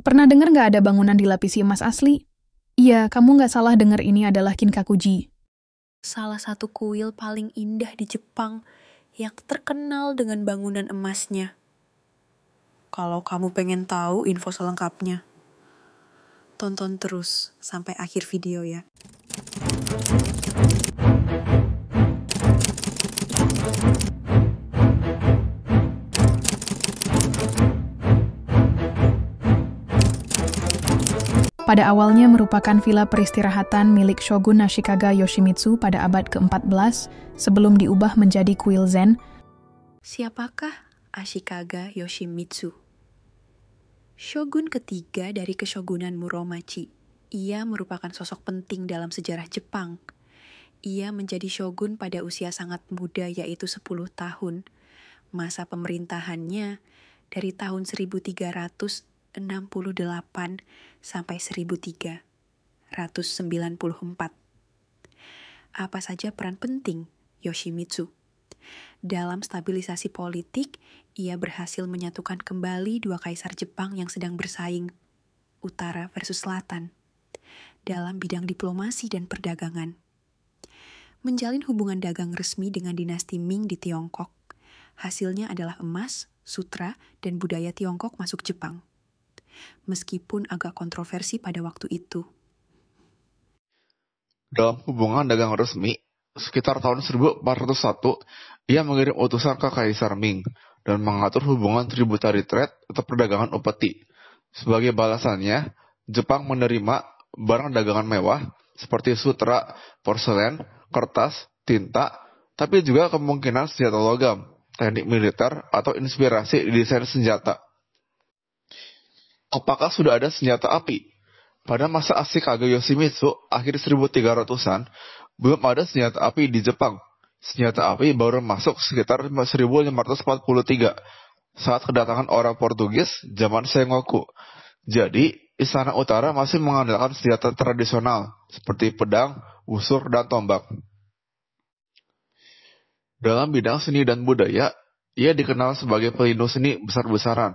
Pernah dengar nggak ada bangunan dilapisi emas asli? Iya, kamu nggak salah dengar, ini adalah Kinkakuji. Salah satu kuil paling indah di Jepang yang terkenal dengan bangunan emasnya. Kalau kamu pengen tahu info selengkapnya, tonton terus sampai akhir video ya. Pada awalnya merupakan villa peristirahatan milik Shogun Ashikaga Yoshimitsu pada abad ke-14 sebelum diubah menjadi kuil Zen. Siapakah Ashikaga Yoshimitsu? Shogun ketiga dari Keshogunan Muromachi. Ia merupakan sosok penting dalam sejarah Jepang. Ia menjadi shogun pada usia sangat muda, yaitu 10 tahun. Masa pemerintahannya dari tahun 1368 sampai 1394. Apa saja peran penting Yoshimitsu? Dalam stabilisasi politik, ia berhasil menyatukan kembali dua kaisar Jepang yang sedang bersaing, utara versus selatan, dalam bidang diplomasi dan perdagangan. Menjalin hubungan dagang resmi dengan dinasti Ming di Tiongkok. Hasilnya adalah emas, sutra, dan budaya Tiongkok masuk Jepang. Meskipun agak kontroversi pada waktu itu. Dalam hubungan dagang resmi, sekitar tahun 1401, ia mengirim utusan ke Kaisar Ming dan mengatur hubungan tributary trade atau perdagangan upeti. Sebagai balasannya, Jepang menerima barang dagangan mewah seperti sutra, porselen, kertas, tinta, tapi juga kemungkinan senjata logam, teknik militer, atau inspirasi di desain senjata. Apakah sudah ada senjata api? Pada masa Ashikaga Yoshimitsu, akhir 1300-an, belum ada senjata api di Jepang. Senjata api baru masuk sekitar 1543, saat kedatangan orang Portugis zaman Sengoku. Jadi, Istana Utara masih mengandalkan senjata tradisional, seperti pedang, busur, dan tombak. Dalam bidang seni dan budaya, ia dikenal sebagai pelindung seni besar-besaran.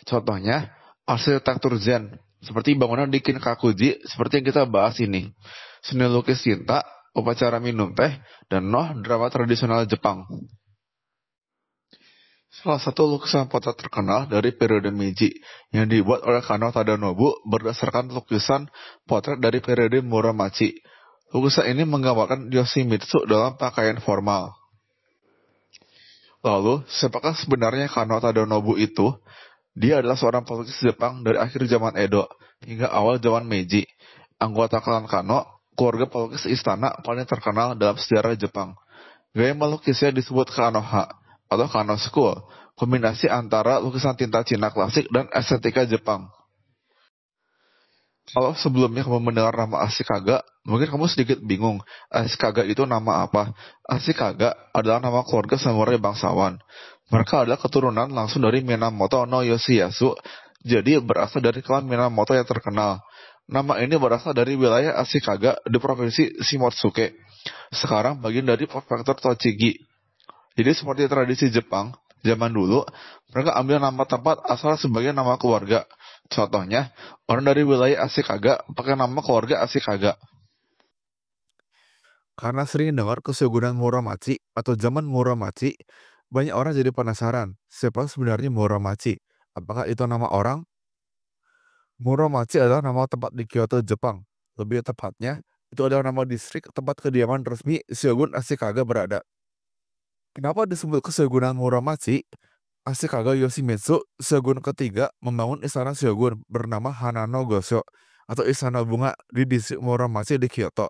Contohnya, arsitektur Zen, seperti bangunan di Kinkakuji seperti yang kita bahas ini. Seni lukis cinta, upacara minum teh, dan drama tradisional Jepang. Salah satu lukisan potret terkenal dari periode Meiji yang dibuat oleh Kano Tadanobu berdasarkan lukisan potret dari periode Muromachi. Lukisan ini menggambarkan Yoshimitsu dalam pakaian formal. Lalu, siapakah sebenarnya Kano Tadanobu itu? Dia adalah seorang pelukis Jepang dari akhir zaman Edo hingga awal zaman Meiji. Anggota klan Kano, keluarga pelukis istana paling terkenal dalam sejarah Jepang. Gaya melukisnya disebut Kanoha atau Kano School, kombinasi antara lukisan tinta Cina klasik dan estetika Jepang. Kalau sebelumnya kamu mendengar nama Ashikaga, mungkin kamu sedikit bingung, Ashikaga itu nama apa? Ashikaga adalah nama keluarga samurai bangsawan. Mereka adalah keturunan langsung dari Minamoto no Yoshiyasu, jadi berasal dari klan Minamoto yang terkenal. Nama ini berasal dari wilayah Ashikaga di provinsi Shimotsuke, sekarang bagian dari prefektur Tochigi. Jadi seperti tradisi Jepang, zaman dulu, mereka ambil nama tempat asal sebagai nama keluarga. Contohnya, orang dari wilayah Ashikaga pakai nama keluarga Ashikaga. Karena sering dengar Keshogunan Muromachi atau zaman Muromachi, banyak orang jadi penasaran, siapa sebenarnya Muromachi? Apakah itu nama orang? Muromachi adalah nama tempat di Kyoto, Jepang. Lebih tepatnya, itu adalah nama distrik tempat kediaman resmi Shogun Ashikaga berada. Kenapa disebut Keshogunan Muromachi? Ashikaga Yoshimitsu, shogun ketiga, membangun istana shogun bernama Hanano Gosho atau istana bunga di distrik Muromachi di Kyoto.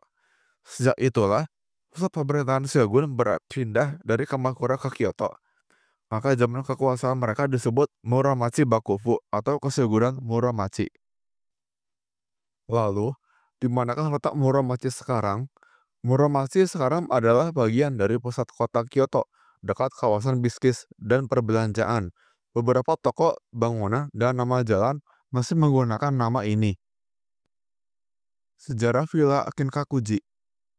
Sejak itulah, pusat pemerintahan shogun berpindah dari Kamakura ke Kyoto. Maka zaman kekuasaan mereka disebut Muromachi Bakufu atau Keshogunan Muromachi. Lalu, di manakah letak Muromachi sekarang? Muromachi sekarang adalah bagian dari pusat kota Kyoto, dekat kawasan bisnis dan perbelanjaan. Beberapa toko, bangunan, dan nama jalan masih menggunakan nama ini. Sejarah Villa Kinkakuji.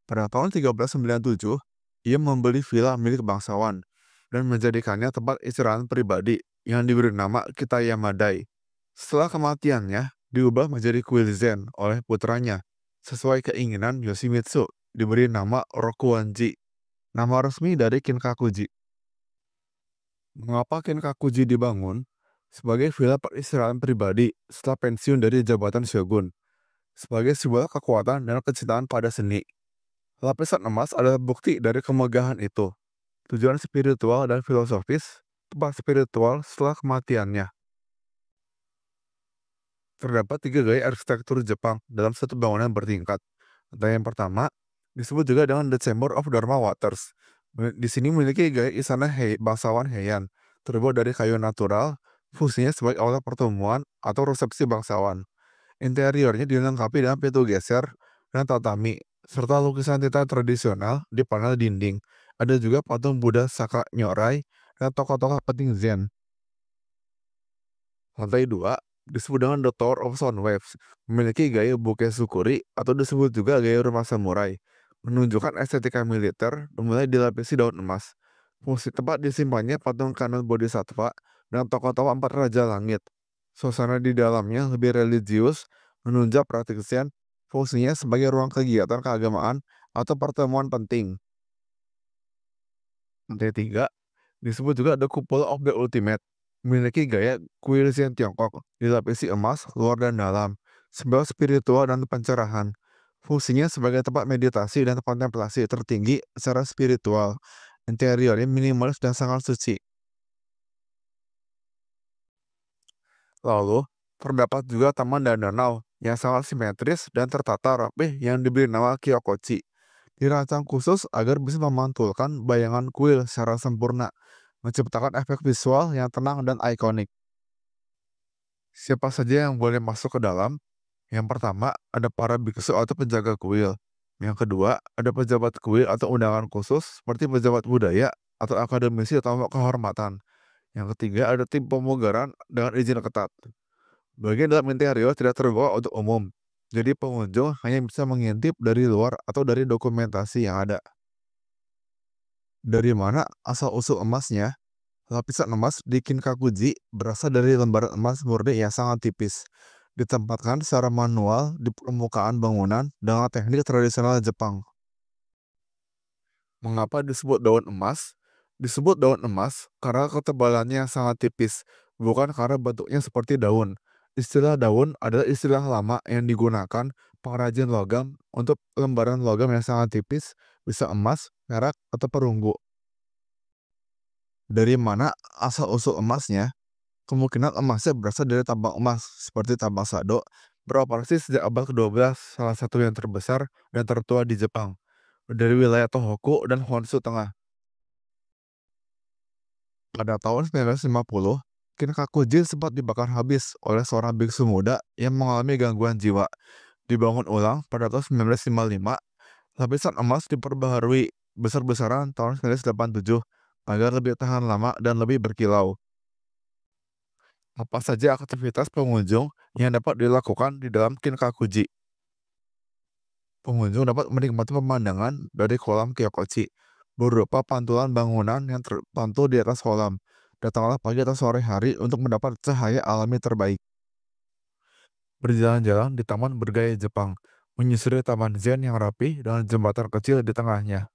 Pada tahun 1397, ia membeli villa milik bangsawan dan menjadikannya tempat istirahat pribadi yang diberi nama Kitayamadai. Setelah kematiannya, diubah menjadi kuil zen oleh putranya. Sesuai keinginan Yoshimitsu, diberi nama Rokuanji, nama resmi dari Kinkakuji. Mengapa Kinkakuji dibangun? Sebagai villa peristirahatan pribadi setelah pensiun dari jabatan shogun, sebagai sebuah kekuatan dan kecintaan pada seni. Lapisan emas adalah bukti dari kemegahan itu. Tujuan spiritual dan filosofis, tempat spiritual setelah kematiannya. Terdapat 3 gaya arsitektur Jepang dalam satu bangunan bertingkat. Gaya yang pertama disebut juga dengan The Chamber of Dharma Waters. Di sini memiliki gaya istana bangsawan Heian, terbuat dari kayu natural, fungsinya sebagai aula pertemuan atau resepsi bangsawan. Interiornya dilengkapi dengan pintu geser dan tatami, serta lukisan tinta tradisional di panel dinding. Ada juga patung Buddha Saka Nyorai dan tokoh-tokoh penting Zen. Lantai 2 disebut dengan The Tower of Sound Waves, memiliki gaya Bukesukuri atau disebut juga gaya rumah samurai, menunjukkan estetika militer mulai dilapisi daun emas. Fungsi tempat disimpannya patung kanon Bodhisattva dan tokoh-tokoh 4 Raja Langit. Suasana di dalamnya lebih religius, menunjang praktik Zen, fungsinya sebagai ruang kegiatan keagamaan atau pertemuan penting. Lantai 3 disebut juga The Cupola of the Ultimate, memiliki gaya kuil Zen Tiongkok, dilapisi emas luar dan dalam, simbol spiritual dan pencerahan. Fungsinya sebagai tempat meditasi dan kontemplasi tertinggi secara spiritual. Interiornya minimalis dan sangat suci. Lalu, terdapat juga taman dan danau yang sangat simetris dan tertata rapi yang diberi nama Kyokochi. Dirancang khusus agar bisa memantulkan bayangan kuil secara sempurna, menciptakan efek visual yang tenang dan ikonik. Siapa saja yang boleh masuk ke dalam? Yang pertama, ada para biksu atau penjaga kuil. Yang kedua, ada pejabat kuil atau undangan khusus seperti pejabat budaya atau akademisi atau kehormatan. Yang ketiga, ada tim pemugaran dengan izin ketat. Bagian dalam interior tidak terbuka untuk umum, jadi pengunjung hanya bisa mengintip dari luar atau dari dokumentasi yang ada. Dari mana asal-usul emasnya? Lapisan emas di Kinkakuji berasal dari lembaran emas murni yang sangat tipis, ditempatkan secara manual di permukaan bangunan dengan teknik tradisional Jepang. Mengapa disebut daun emas? Disebut daun emas karena ketebalannya yang sangat tipis, bukan karena bentuknya seperti daun. Istilah daun adalah istilah lama yang digunakan pengrajin logam untuk lembaran logam yang sangat tipis, bisa emas, perak, atau perunggu. Dari mana asal-usul emasnya? Kemungkinan emasnya berasal dari tambang emas, seperti tambang Sado, beroperasi sejak abad ke-12, salah satu yang terbesar dan tertua di Jepang, dari wilayah Tohoku dan Honshu Tengah. Pada tahun 1950, Kinkakuji sempat dibakar habis oleh seorang biksu muda yang mengalami gangguan jiwa. Dibangun ulang pada tahun 1955, lapisan emas diperbaharui besar-besaran tahun 1987 agar lebih tahan lama dan lebih berkilau. Apa saja aktivitas pengunjung yang dapat dilakukan di dalam Kinkakuji? Pengunjung dapat menikmati pemandangan dari kolam Kyokochi, berupa pantulan bangunan yang terpantul di atas kolam. Datanglah pagi atau sore hari untuk mendapat cahaya alami terbaik. Berjalan-jalan di taman bergaya Jepang, menyusuri taman Zen yang rapi dengan jembatan kecil di tengahnya.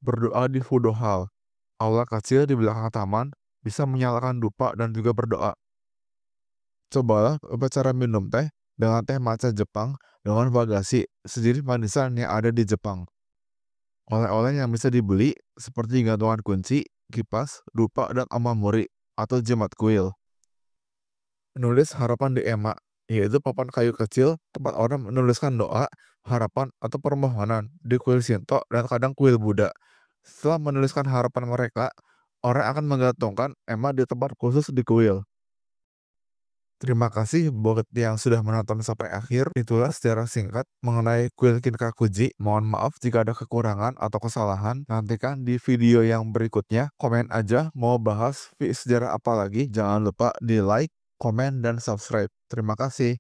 Berdoa di Fudo Hall, aula kecil di belakang taman, bisa menyalakan dupa dan juga berdoa. Cobalah upacara minum teh dengan teh matcha Jepang dengan wagashi, sejenis manisan yang ada di Jepang. Oleh-oleh yang bisa dibeli seperti gantungan kunci, kipas, dupa, dan amamori atau jimat kuil. Menulis harapan di ema, yaitu papan kayu kecil tempat orang menuliskan doa, harapan, atau permohonan di kuil Shinto dan kadang kuil Buddha. Setelah menuliskan harapan mereka, orang akan menggantungkan ema di tempat khusus di kuil. Terima kasih buat yang sudah menonton sampai akhir. Itulah sejarah singkat mengenai kuil Kinkakuji. Mohon maaf jika ada kekurangan atau kesalahan. Nantikan di video yang berikutnya. Komen aja mau bahas sejarah apa lagi. Jangan lupa di like, komen, dan subscribe. Terima kasih.